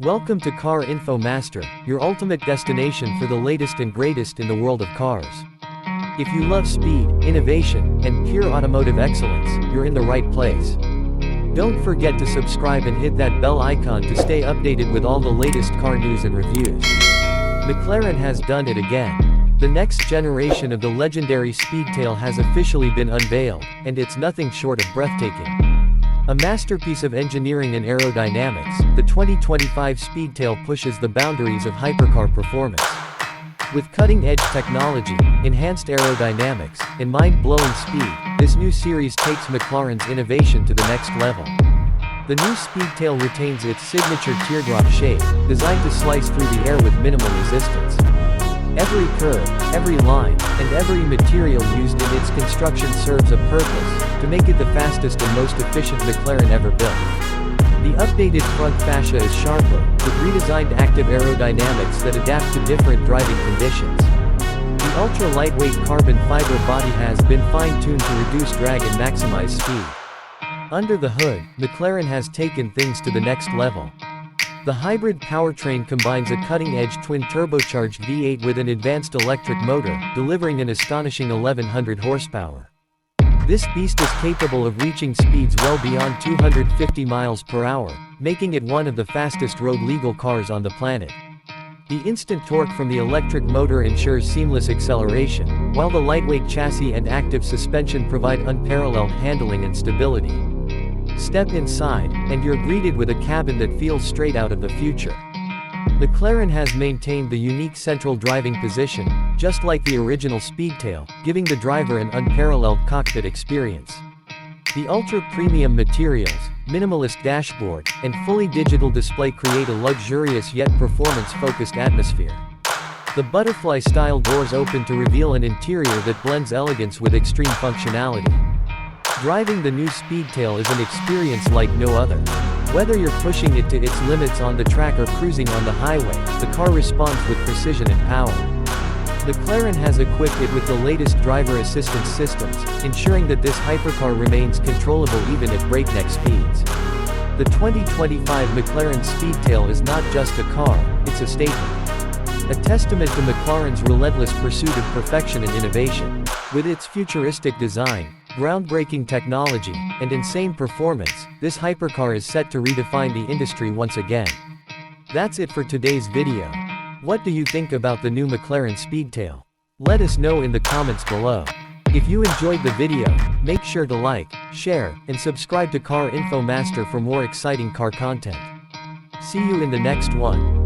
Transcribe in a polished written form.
Welcome to Car Info Master, your ultimate destination for the latest and greatest in the world of cars. If you love speed, innovation, and pure automotive excellence, you're in the right place. Don't forget to subscribe and hit that bell icon to stay updated with all the latest car news and reviews. McLaren has done it again. The next generation of the legendary Speedtail has officially been unveiled, and it's nothing short of breathtaking. A masterpiece of engineering and aerodynamics, the 2025 Speedtail pushes the boundaries of hypercar performance. With cutting-edge technology, enhanced aerodynamics, and mind-blowing speed, this new series takes McLaren's innovation to the next level. The new Speedtail retains its signature teardrop shape, designed to slice through the air with minimal resistance. Every curve, every line, and every material used in its construction serves a purpose, to make it the fastest and most efficient McLaren ever built. The updated front fascia is sharper, with redesigned active aerodynamics that adapt to different driving conditions. The ultra-lightweight carbon fiber body has been fine-tuned to reduce drag and maximize speed. Under the hood, McLaren has taken things to the next level. The hybrid powertrain combines a cutting-edge twin-turbocharged V8 with an advanced electric motor, delivering an astonishing 1100 horsepower. This beast is capable of reaching speeds well beyond 250 miles per hour, making it one of the fastest road-legal cars on the planet. The instant torque from the electric motor ensures seamless acceleration, while the lightweight chassis and active suspension provide unparalleled handling and stability. Step inside, and you're greeted with a cabin that feels straight out of the future. McLaren has maintained the unique central driving position, just like the original Speedtail, giving the driver an unparalleled cockpit experience. The ultra-premium materials, minimalist dashboard, and fully digital display create a luxurious yet performance-focused atmosphere. The butterfly-style doors open to reveal an interior that blends elegance with extreme functionality. Driving the new Speedtail is an experience like no other. Whether you're pushing it to its limits on the track or cruising on the highway, the car responds with precision and power. McLaren has equipped it with the latest driver assistance systems, ensuring that this hypercar remains controllable even at breakneck speeds. The 2025 McLaren Speedtail is not just a car, it's a statement. A testament to McLaren's relentless pursuit of perfection and innovation. With its futuristic design, groundbreaking technology, and insane performance, this hypercar is set to redefine the industry once again. That's it for today's video. What do you think about the new McLaren Speedtail? Let us know in the comments below. If you enjoyed the video, make sure to like, share, and subscribe to Car Info Master for more exciting car content. See you in the next one.